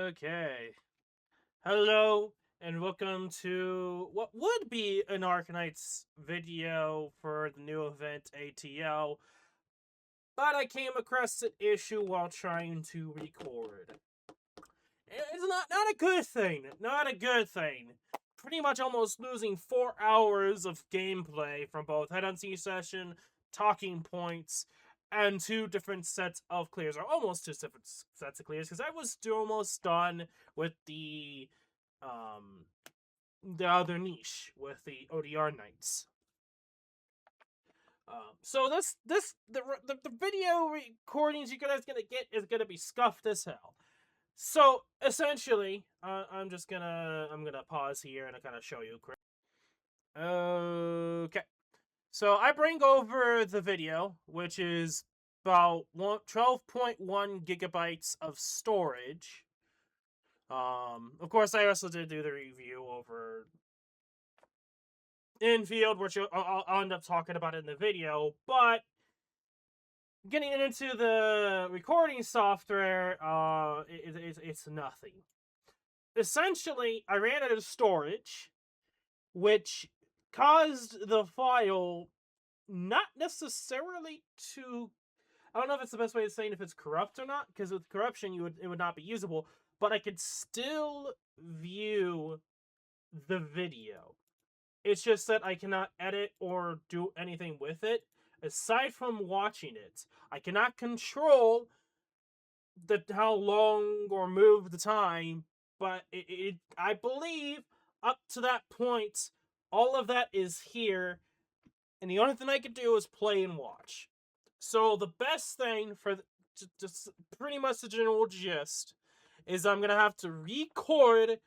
Okay. Hello, and welcome to what would be an Arknights video for the new event ATL, but I came across an issue while trying to record. It's not a good thing. Not a good thing. Pretty much almost losing 4 hours of gameplay from both Headhunting session, talking points, and 2 different sets of clears, or almost 2 different sets of clears, because I was almost done with the other niche with the ODR Knights. So the video recordings you guys gonna get is gonna be scuffed as hell. So essentially, I'm gonna pause here and kind of show you. Okay. So I bring over the video, which is about 12.1 gigabytes of storage. Of course, I also did do the review over Enfield, which I'll end up talking about in the video, but getting into the recording software, it's nothing. Essentially, I ran out of storage, which caused the file not necessarily to... I don't know if it's the best way of saying if it's corrupt or not, because with corruption it would not be usable, but I could still view the video. It's just that I cannot edit or do anything with it. Aside from watching it, I cannot control how long or move the time, but I believe up to that point, all of that is here, and the only thing I can do is play and watch. So the best thing for just pretty much the general gist is I'm gonna have to record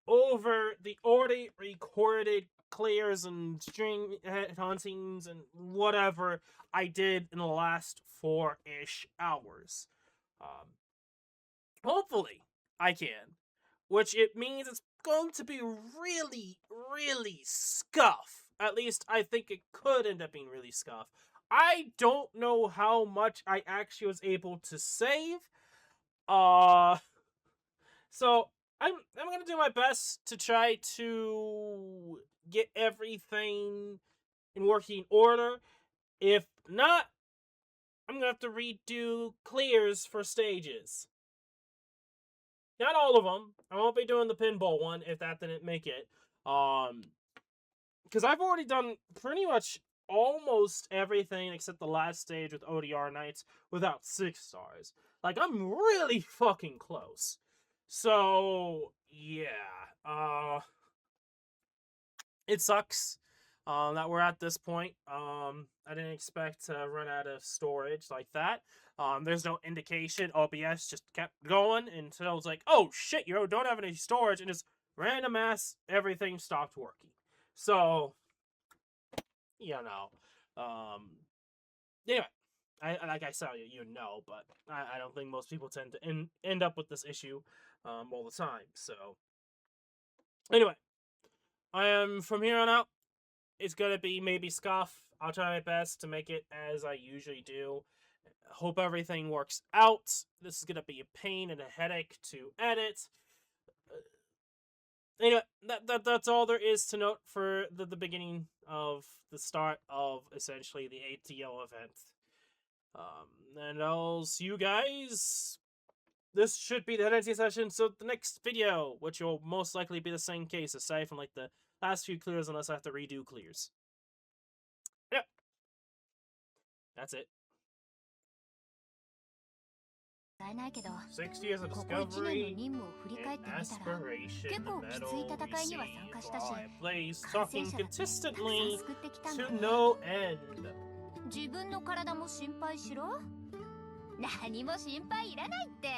over the already recorded clears and string huntings and whatever I did in the last 4-ish hours. Hopefully I can, which it means it's going to be really, really scuff. At least I think it could end up being really scuff. I don't know how much I actually was able to save. So I'm gonna do my best to try to get everything in working order. If not, I'm gonna have to redo clears for stages. Not all of them. I won't be doing the pinball one if that didn't make it. Because I've already done pretty much almost everything except the last stage with ODR Knights without 6 stars. Like, I'm really fucking close. So, yeah. It sucks that we're at this point. I didn't expect to run out of storage like that. There's no indication. OBS just kept going until I was like, oh shit, you don't have any storage, and just random ass everything stopped working. So, you know, anyway, like I said, you know, but I don't think most people tend to end up with this issue all the time. So, anyway, I am from here on out. It's gonna be maybe scuff. I'll try my best to make it as I usually do. Hope everything works out. This is gonna be a pain and a headache to edit. Anyway, that's all there is to note for the beginning of the start of essentially the ATL event. And I'll see you guys. This should be the Headhunting session, so the next video, which will most likely be the same case, aside from like the last few clears, unless I have to redo clears. Yep. That's it. 6 years of discovery and aspiration, metal, place, talking consistently to no end. 自分の体も心配しろ。何も心配いらないって。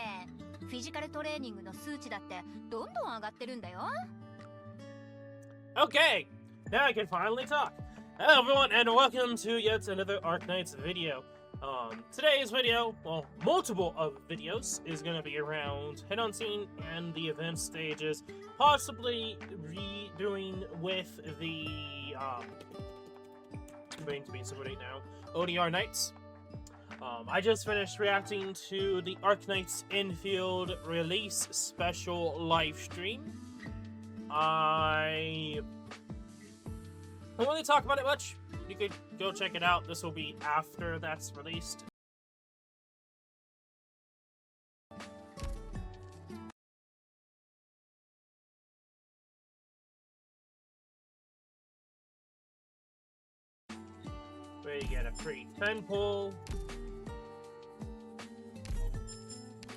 フィジカルトレーニングの数値だってどんどん上がってるんだよ。Okay, now I can finally talk. Hello everyone, and welcome to yet another Arknights video. Today's video, well, multiple of videos, is going to be around Headhunting and the event stages, possibly redoing with the, going to be somebody now, ODR Knights. I just finished reacting to the Arknights Enfield release special live stream. I don't really talk about it much. You could go check it out. This will be after that's released. Where you get a free 10 pull,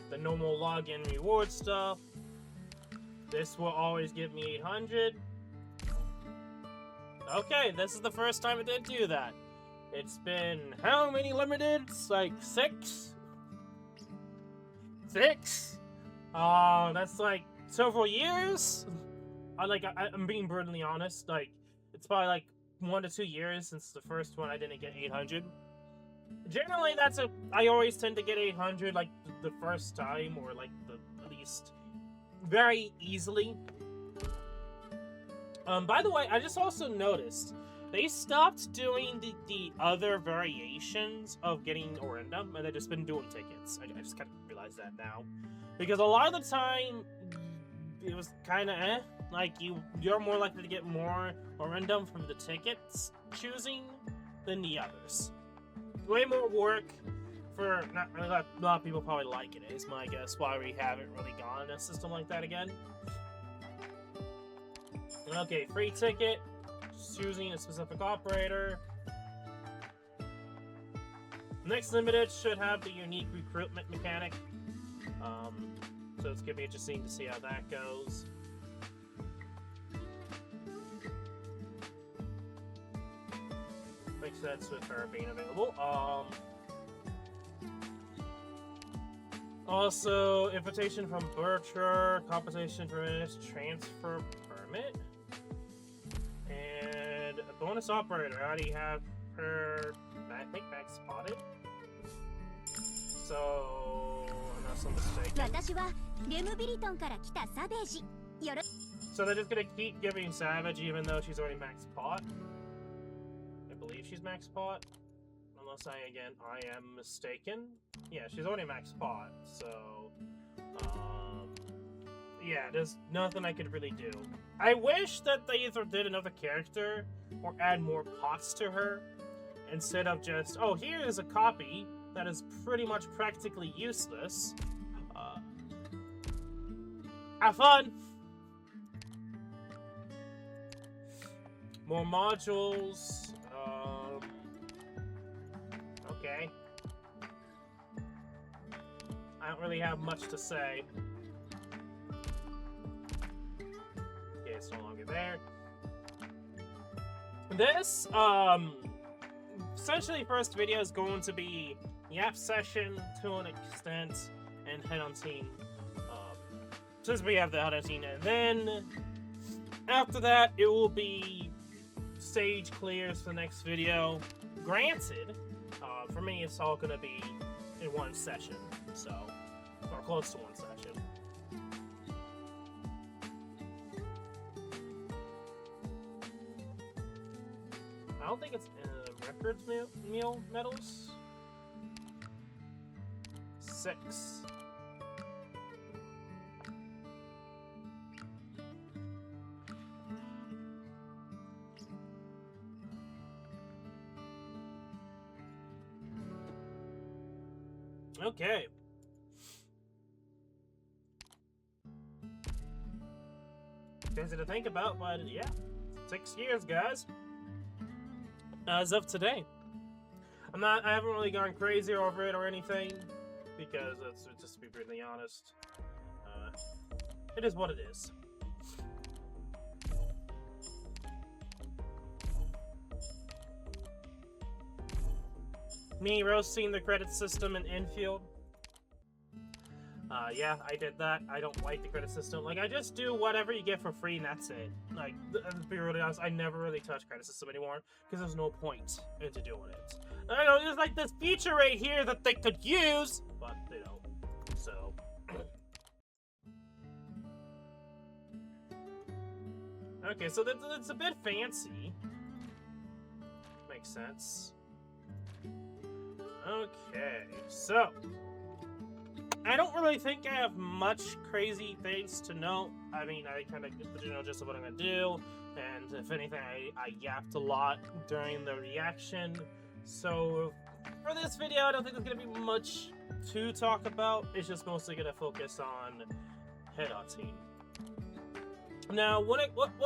the normal login reward stuff. This will always give me 800. Okay, this is the first time it did do that. It's been how many limiteds? Like 6? 6? Oh, that's like several years? I'm being brutally honest. Like, it's probably like 1 to 2 years since the first one I didn't get 800. Generally, I always tend to get 800 like the first time, or like at least very easily. By the way, I just also noticed they stopped doing the other variations of getting Orenda, and they've just been doing tickets. I just kind of realized that now. Because a lot of the time, it was kind of like you're more likely to get more Orenda from the tickets choosing than the others. Way more work for not a lot of people probably like it, is my guess why we haven't really gone a system like that again. Okay, free ticket, choosing a specific operator. Next limited should have the unique recruitment mechanic. So it's gonna be interesting to see how that goes. Makes sense with her being available. Also, invitation from Bercher, compensation for minutes, transfer permit, and a bonus operator. How do you have her? I think max spotted. So, unless I'm mistaken. So they're just gonna keep giving Savage even though she's already max pot. I believe she's max pot. Unless I am mistaken. Yeah, she's already max pot, so yeah, there's nothing I could really do. I wish that they either did another character or add more pots to her instead of just, oh, here is a copy that is pretty much practically useless. Have fun! More modules. Okay. I don't really have much to say. Okay, it's no longer there. This, essentially first video is going to be Yap Session to an extent, and Headhunting. Since we have the Headhunting, and then after that, it will be stage clears for the next video. Granted, for me, it's all going to be in one session, so, or close to one session. I don't think it's records meal medals. 6. Okay. Crazy to think about, but yeah. 6 years, guys. As of today. I haven't really gone crazy over it or anything, because it's just to be brutally honest. It is what it is. Me roasting the credit system in Enfield. Yeah, I did that. I don't like the credit system. Like, I just do whatever you get for free and that's it. Like, to be really honest, I never really touch credit system anymore because there's no point into doing it. I know, there's like this feature right here that they could use, but they don't. So. Okay, so that's a bit fancy. Makes sense. Okay, so I don't really think I have much crazy things to note. I mean, I kind of get the general gist of what I'm gonna do, and if anything, I yapped a lot during the reaction. So for this video, I don't think there's gonna be much to talk about. It's just mostly gonna focus on Headhunting. Now, what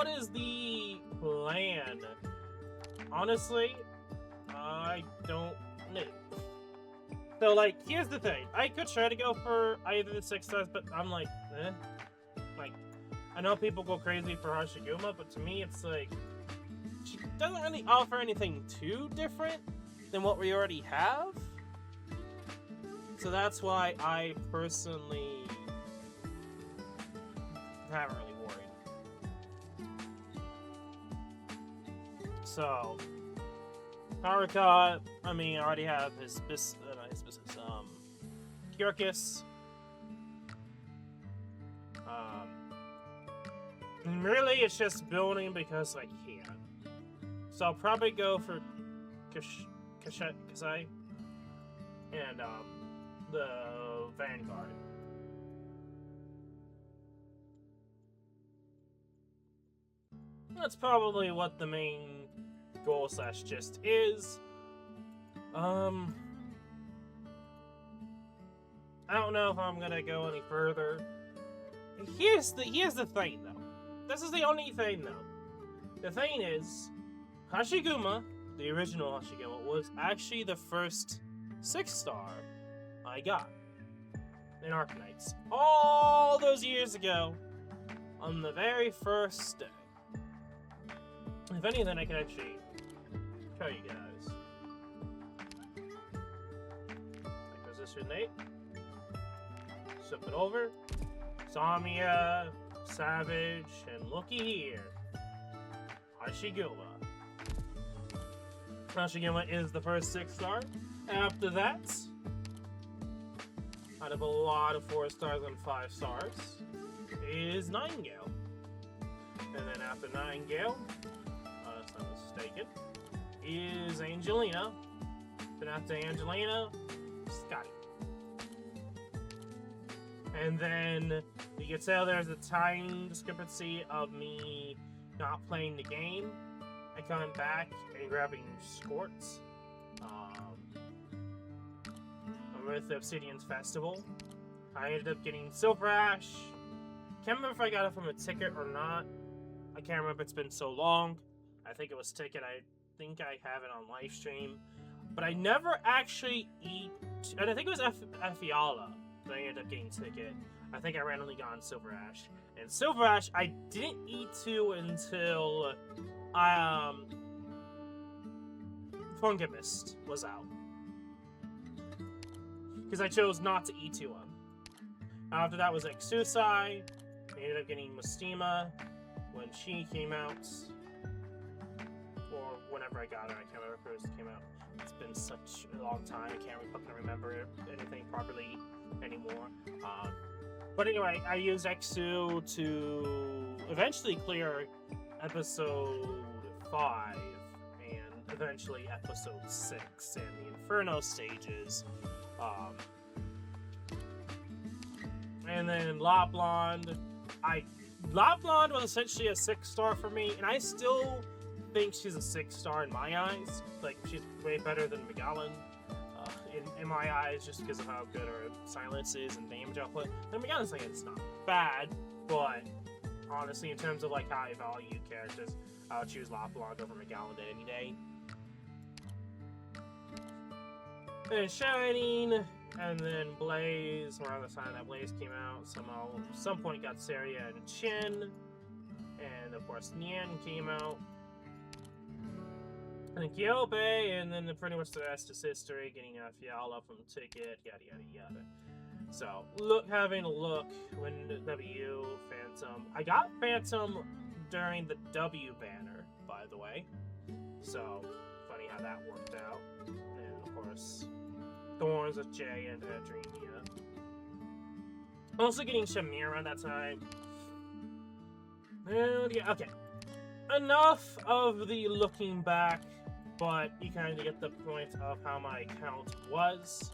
is the plan? Honestly, I don't know. So, like, here's the thing. I could try to go for either the 6 stars, but I'm like, eh. Like, I know people go crazy for Hoshiguma, but to me, it's like, she doesn't really offer anything too different than what we already have. So that's why I personally haven't really worried. So, Haruka, I mean, I already have his Kyrkis. Really, it's just building because I can. So I'll probably go for Kasai and the Vanguard. That's probably what the main goal / gist is. I don't know if I'm gonna go any further. Here's the thing, though. This is the only thing, though. The thing is, Hoshiguma, the original Hoshiguma, was actually the first 6-star I got in Arknights all those years ago, on the very first day. If anything, I can actually show you guys. Position 8. Flip it over. Samia, Savage, and looky here. Hoshiguma. Hoshiguma is the first 6-star. After that, out of a lot of 4 stars and 5 stars, is Nightingale. And then after Nightingale, if I'm not mistaken, is Angelina. Then after Angelina, Scotty. And then you can tell there's a time discrepancy of me not playing the game and coming back and grabbing Scorts. With the Obsidian's Festival, I ended up getting Silver Ash. Can't remember if I got it from a ticket or not. I can't remember, it's been so long. I think it was ticket. I think I have it on live stream. But I never actually and I think it was Fiala that I ended up getting ticket. I think I randomly got on Silver Ash. And Silver Ash, I didn't E2 until Fungamist was out. Because I chose not to E2 him. After that was Exusai. I ended up getting Mustima when she came out. Or whenever I got her, I can't remember if it came out. It's been such a long time, I can't fucking remember anything properly anymore. But anyway, I used Exu to eventually clear episode 5 and eventually episode 6 and the Inferno stages. And then La Blonde. La Blonde was essentially a 6-star for me, and I still think she's a 6-star in my eyes. Like, she's way better than Megalon in my eyes, just because of how good her silence is and damage output. And Megalon's like, it's not bad, but honestly, in terms of like how I value characters, I would choose La Blonde over Megalon any day. And Shining, and then Blaze, around the time that Blaze came out, somehow, at some point got Saria and Chin, and of course Nian came out, and Kyobe, and then pretty much the rest is history, getting Fiala from Ticket, yada yada yada. So, having a look, when W, Phantom, I got Phantom during the W banner, by the way, so, funny how that worked out, and of course, Thorns with Jay and Adrenia. Also getting Shamir around that time. And yeah, okay. Enough of the looking back but you kind of get the point of how my account was.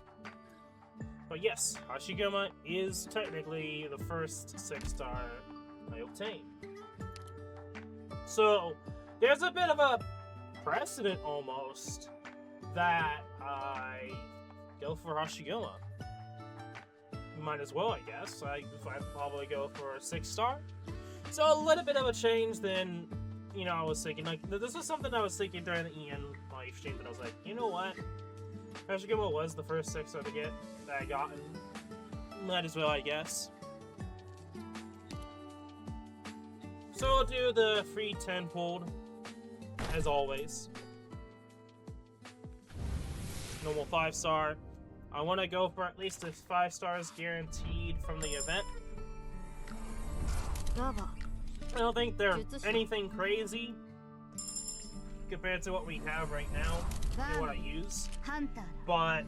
But yes, Hoshiguma is technically the first 6-star I obtained. So, there's a bit of a precedent almost that I go for Hoshiguma. Might as well, I guess. I'd probably go for a 6-star. So a little bit of a change than, you know, I was thinking. Like, this was something I was thinking during the EN live stream, that I was like, you know what? Hoshiguma was the first 6-star to get that I got, and might as well, I guess. So I'll do the free 10-fold, as always. Normal 5-star. I want to go for at least a 5 stars guaranteed from the event. I don't think they're anything crazy compared to what we have right now and what I use. But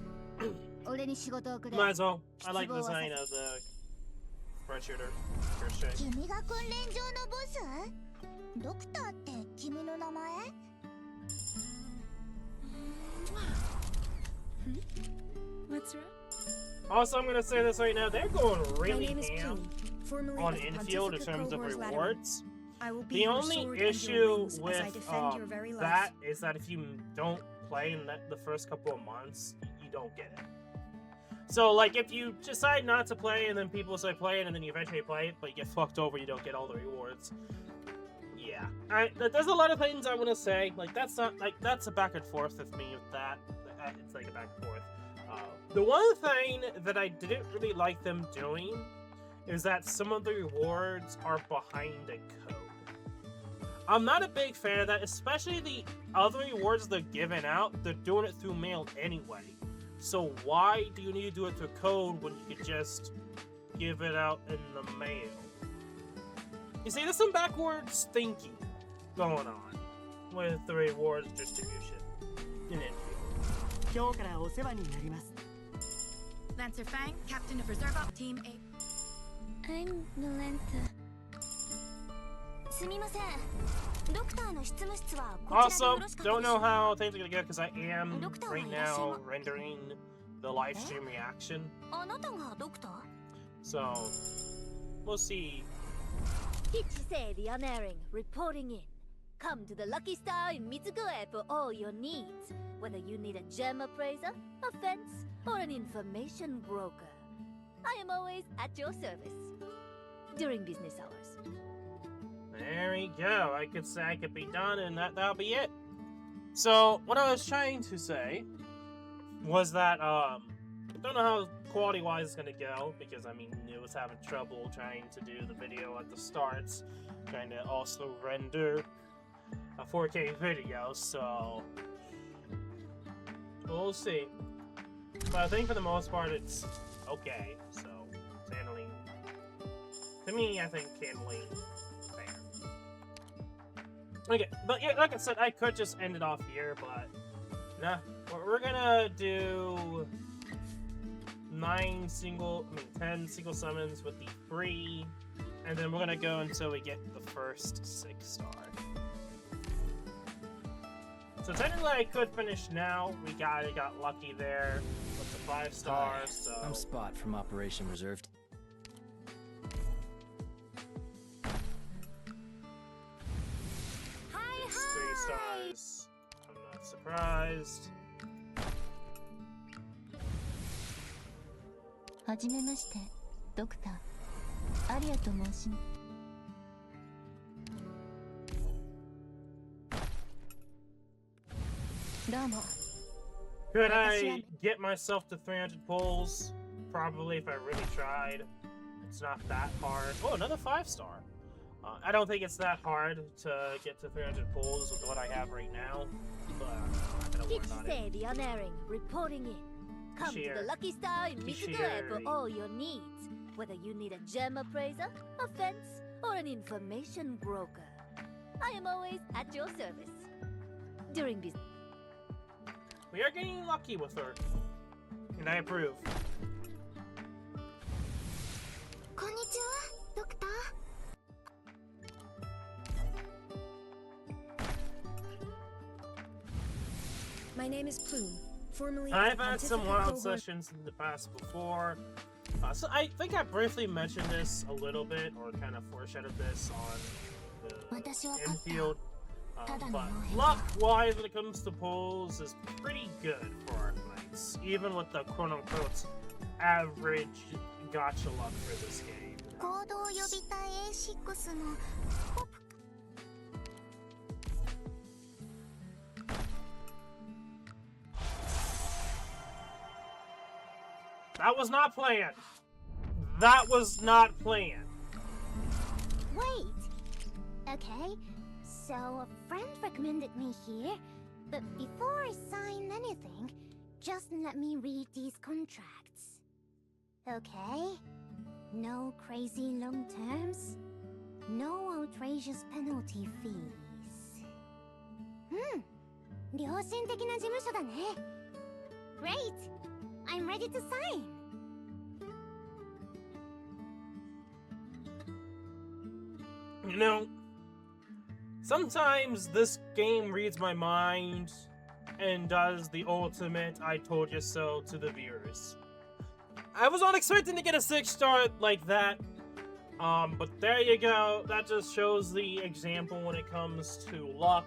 might as well. I like the design of the spread shooter. First check. What's wrong? Also, I'm gonna say this right now, they're going really ham on Enfield in terms of rewards. The only issue with that is that if you don't play in the first couple of months, you don't get it. So, like, if you decide not to play and then people say play it and then you eventually play it, but you get fucked over, you don't get all the rewards. Yeah. There's a lot of things I want to say. Like, that's not, like, that's a back and forth with me with that. It's like a back and forth. The one thing that I didn't really like them doing is that some of the rewards are behind a code. I'm not a big fan of that, especially the other rewards they're giving out, they're doing it through mail anyway. So why do you need to do it through code when you could just give it out in the mail? You see, there's some backwards thinking going on with the rewards distribution in Enfield. Lancer Fang, Captain of Reserve Op Team 8. I'm Nolenta. Also, don't know how things are gonna go because I am right now rendering the live stream reaction. So, we'll see. Say the unerring, reporting in. Come to the Lucky Star in Mitsugure for all your needs. Whether you need a gem appraiser, a fence, or an information broker. I am always at your service. During business hours. There we go. I could say I could be done and that'll be it. So, what I was trying to say was that, don't know how quality-wise it's gonna go, because, I mean, it was having trouble trying to do the video at the start, trying to also render a 4K video, so we'll see. But I think for the most part it's okay, so it's handling, to me, I think handling fair. Okay, but yeah, like I said, I could just end it off here, but nah, we're gonna do 10 single summons with the free, and then we're gonna go until we get the first 6-star. So technically I could finish now. We got lucky there with the 5 stars, so... I'm Spot from Operation Reserved. It's 3 stars. I'm not surprised. はじめまして、ドクター。アリアと申します。 Could I get myself to 300 pulls? Probably if I really tried. It's not that hard. Oh, another 5-star. I don't think it's that hard to get to 300 pulls with what I have right now, but I'm not gonna work on it. The unerring, reporting in. Come to the Lucky Star in Mitsugure for all your needs. Whether you need a gem appraiser, a fence, or an information broker. I am always at your service. During business. We are getting lucky with her, and I approve. Konnichiwa, Doctor. My name is Plume, formerly I've had some wild Pontifical sessions in the past before. So I think I briefly mentioned this a little bit, or kind of foreshadowed this on the Enfield. But luck-wise, when it comes to pulls, is pretty good for Arknights, even with the quote-unquote average gacha luck for this game. 行動予備隊 A6 の That was not planned. That was not planned. Wait. Okay. So a friend recommended me here, but before I sign anything, just let me read these contracts. Okay? No crazy long terms. No outrageous penalty fees. 良心的な事務所だね。Great! I'm ready to sign! You know, sometimes this game reads my mind and does the ultimate I told you so to the viewers. I was not expecting to get a 6-star like that, but there you go. That just shows the example when it comes to luck.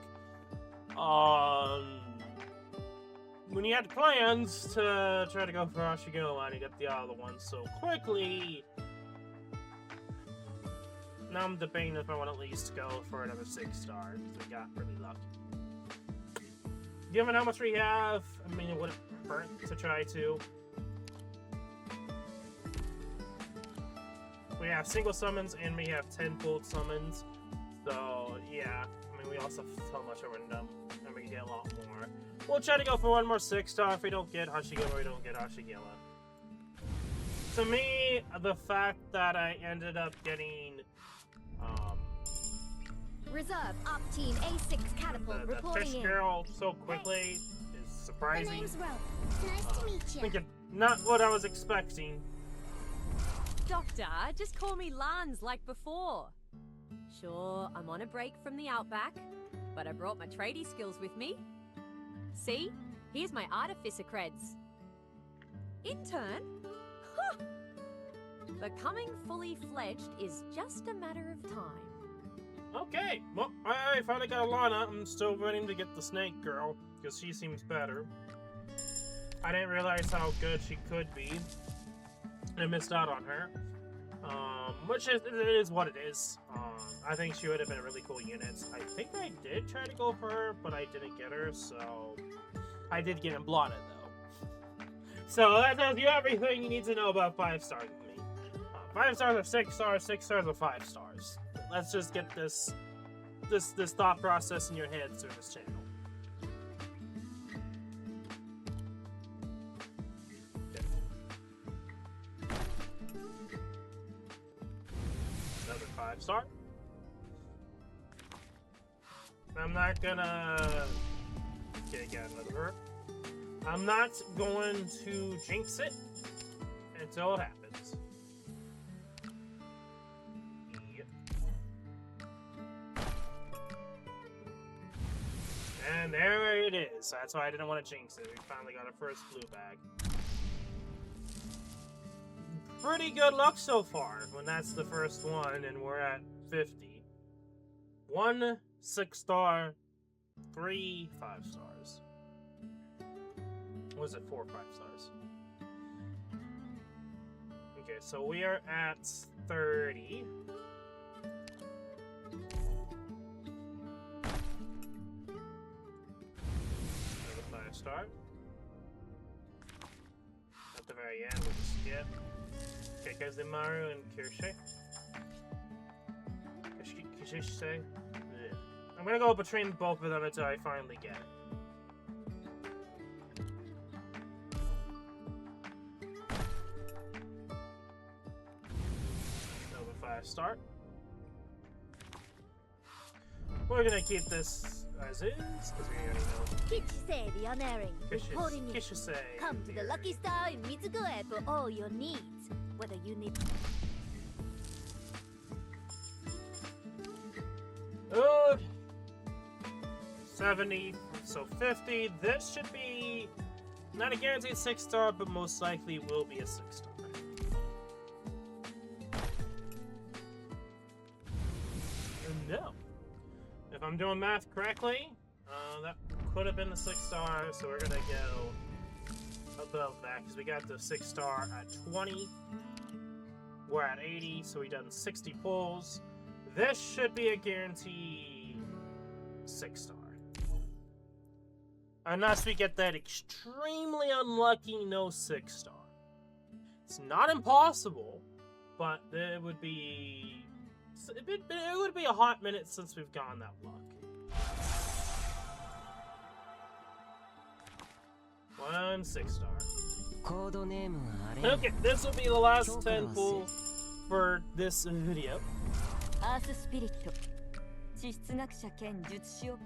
When you had plans to try to go for Hoshiguma and you get the other one so quickly, now I'm debating if I want to at least go for another 6-star, because we got really lucky. Given how much we have, I mean, it wouldn't hurt to try to. We have single summons and we have 10 pulled summons, so yeah, I mean, we also have so much over them, and we can get a lot more. We'll try to go for one more 6-star. If we don't get Hoshiguma, we don't get Hoshiguma. To me, the fact that I ended up getting Reserve Op Team A6 Catapult the reporting fish in. girl so quickly is My surprising. name's Rose. Nice to meet you. Thinking not what I was expecting. Doctor, just call me Lance like before. Sure, I'm on a break from the Outback, but I brought my tradie skills with me. See? Here's my artificer creds. Intern? Huh. Becoming fully fledged is just a matter of time. Okay, well, I finally got Alana. I'm still waiting to get the snake girl, because she seems better. I didn't realize how good she could be. I missed out on her. Which is, it is what it is. I think she would have been a really cool unit. I think I did try to go for her, but I didn't get her, so... I did get him blotted, though. So that tells you everything you need to know about 5 stars with me. 5 stars are 6 stars, 6 stars are 5 stars. Let's just get this thought process in your head through this channel. Another 5-star. I'm not gonna... Okay, again, another. I'm not going to jinx it until it happens. Yep. And there it is. That's why I didn't want to jinx it. We finally got our first blue bag. Pretty good luck so far when that's the first one and we're at 50. 1 6-star, 3 5-stars. Was it 4 5-stars? Okay, so we are at 30. Another 5-star. At the very end, we'll just skip. Okay, Kazumaru and Kirshe. Kirshe. I'm gonna go between both of them until I finally get it. Another 5-star. We're gonna keep this as is, because we already know. Kichise the Unerring, reporting in. Kishise. Come to the Lucky Star in Mitsugoe for all your needs. Whether you need... Oh, 70 So 50. This should be not a guaranteed 6-star, but most likely will be a 6-star. No. If I'm doing math correctly, that could have been the 6-star, so we're gonna go above that because we got the 6-star at 20. We're at 80, so we done 60 pulls. This should be a guaranteed 6-star. Unless we get that extremely unlucky no 6-star. It's not impossible, but it would be a hot minute since we've gone that luck. One 6-star. Okay, this will be the last 10 pull for this video. アーススピリット地質学者兼術師を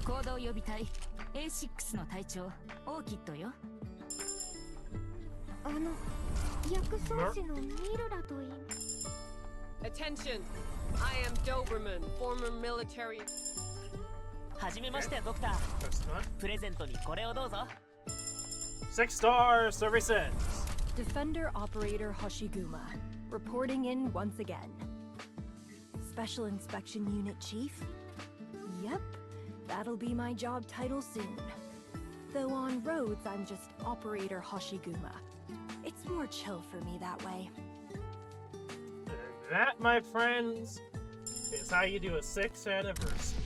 行動予備隊 A6 の隊長オーキッドよ薬草師のミルラと言い Attention! I am Doberman, former military. はじめましてドクタープレゼントにこれをどうぞ 6-star survey says. Defender Operator Hoshiguma, reporting in once again. Special Inspection Unit Chief? Yep, that'll be my job title soon. Though on roads, I'm just Operator Hoshiguma. It's more chill for me that way. That, my friends, is how you do a 6th anniversary.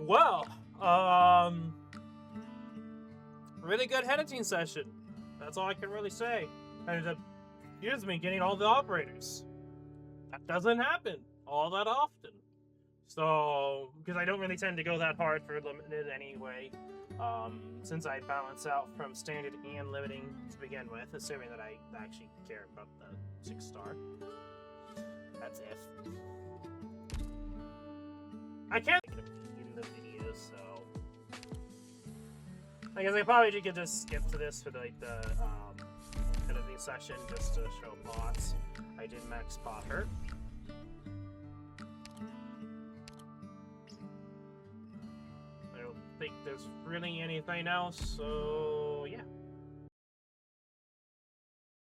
Well, really good headhunting session. That's all I can really say. And excuse me, getting all the operators. That doesn't happen all that often. So, because I don't really tend to go that hard for limited anyway, since I balance out from standard and limiting to begin with, assuming that I actually care about the 6-star. That's if. I can't in the video, so I guess I probably could just skip to this for the editing session just to show bots. I did max spot her. I don't think there's really anything else, so